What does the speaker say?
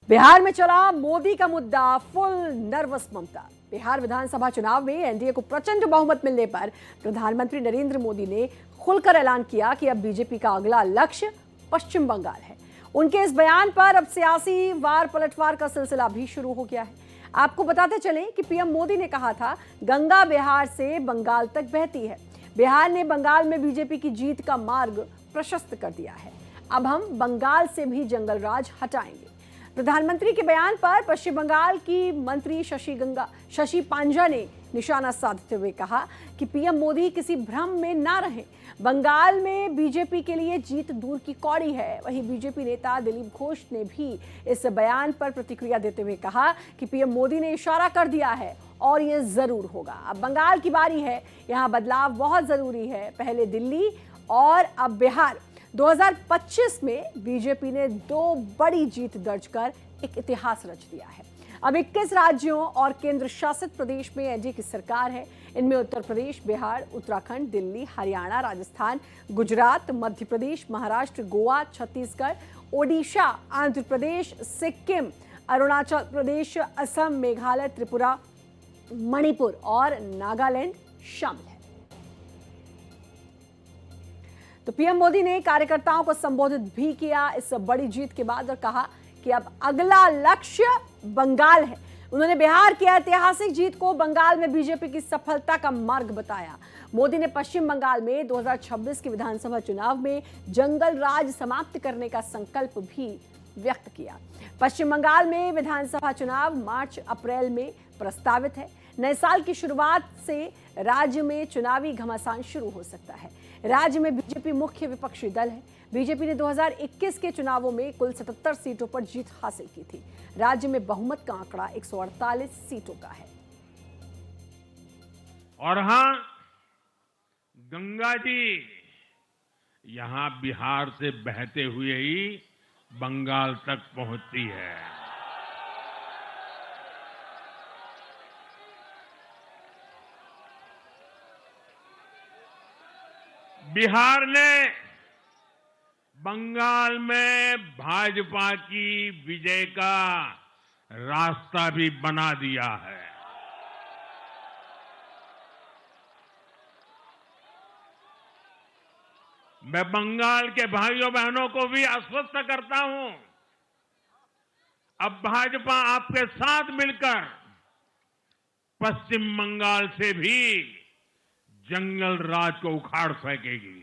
बिहार में चला मोदी का मुद्दा, फुल नर्वस ममता। बिहार विधानसभा चुनाव में एनडीए को प्रचंड बहुमत मिलने पर प्रधानमंत्री नरेंद्र मोदी ने खुलकर ऐलान किया कि अब बीजेपी का अगला लक्ष्य पश्चिम बंगाल है। उनके इस बयान पर अब सियासी वार पलटवार का सिलसिला भी शुरू हो गया है। आपको बताते चलें कि पीएम मोदी ने कहा था, गंगा बिहार से बंगाल तक बहती है। बिहार ने बंगाल में बीजेपी की जीत का मार्ग प्रशस्त कर दिया है। अब हम बंगाल से भी जंगल राज हटाएंगे। प्रधानमंत्री के बयान पर पश्चिम बंगाल की मंत्री शशि पांजा ने निशाना साधते हुए कहा कि पीएम मोदी किसी भ्रम में ना रहें। बंगाल में बीजेपी के लिए जीत दूर की कौड़ी है। वहीं बीजेपी नेता दिलीप घोष ने भी इस बयान पर प्रतिक्रिया देते हुए कहा कि पीएम मोदी ने इशारा कर दिया है और ये जरूर होगा। अब बंगाल की बारी है, यहाँ बदलाव बहुत जरूरी है। पहले दिल्ली और अब बिहार। 2025 में बीजेपी ने 2 बड़ी जीत दर्ज कर एक इतिहास रच दिया है। अब 21 राज्यों और केंद्र शासित प्रदेश में एनडीए की सरकार है। इनमें उत्तर प्रदेश, बिहार, उत्तराखंड, दिल्ली, हरियाणा, राजस्थान, गुजरात, मध्य प्रदेश, महाराष्ट्र, गोवा, छत्तीसगढ़, ओडिशा, आंध्र प्रदेश, सिक्किम, अरुणाचल प्रदेश, असम, मेघालय, त्रिपुरा, मणिपुर और नागालैंड शामिल है। तो पीएम मोदी ने कार्यकर्ताओं को संबोधित भी किया इस बड़ी जीत के बाद और कहा कि अब अगला लक्ष्य बंगाल है। उन्होंने बिहार की ऐतिहासिक जीत को बंगाल में बीजेपी की सफलता का मार्ग बताया। मोदी ने पश्चिम बंगाल में 2026 के विधानसभा चुनाव में जंगल राज समाप्त करने का संकल्प भी व्यक्त किया। पश्चिम बंगाल में विधानसभा चुनाव मार्च-अप्रैल में प्रस्तावित है। नए साल की शुरुआत से राज्य में चुनावी घमासान शुरू हो सकता है। राज्य में बीजेपी मुख्य विपक्षी दल है। बीजेपी ने 2021 के चुनावों में कुल 77 सीटों पर जीत हासिल की थी। राज्य में बहुमत का आंकड़ा 148 सीटों का है। और हां, गंगा जी यहां बिहार से बहते हुए ही बंगाल तक पहुंचती है। बिहार ने बंगाल में भाजपा की विजय का रास्ता भी बना दिया है। मैं बंगाल के भाइयों बहनों को भी आश्वस्त करता हूं, अब भाजपा आपके साथ मिलकर पश्चिम बंगाल से भी जंगल राज को उखाड़ फेंकेगी।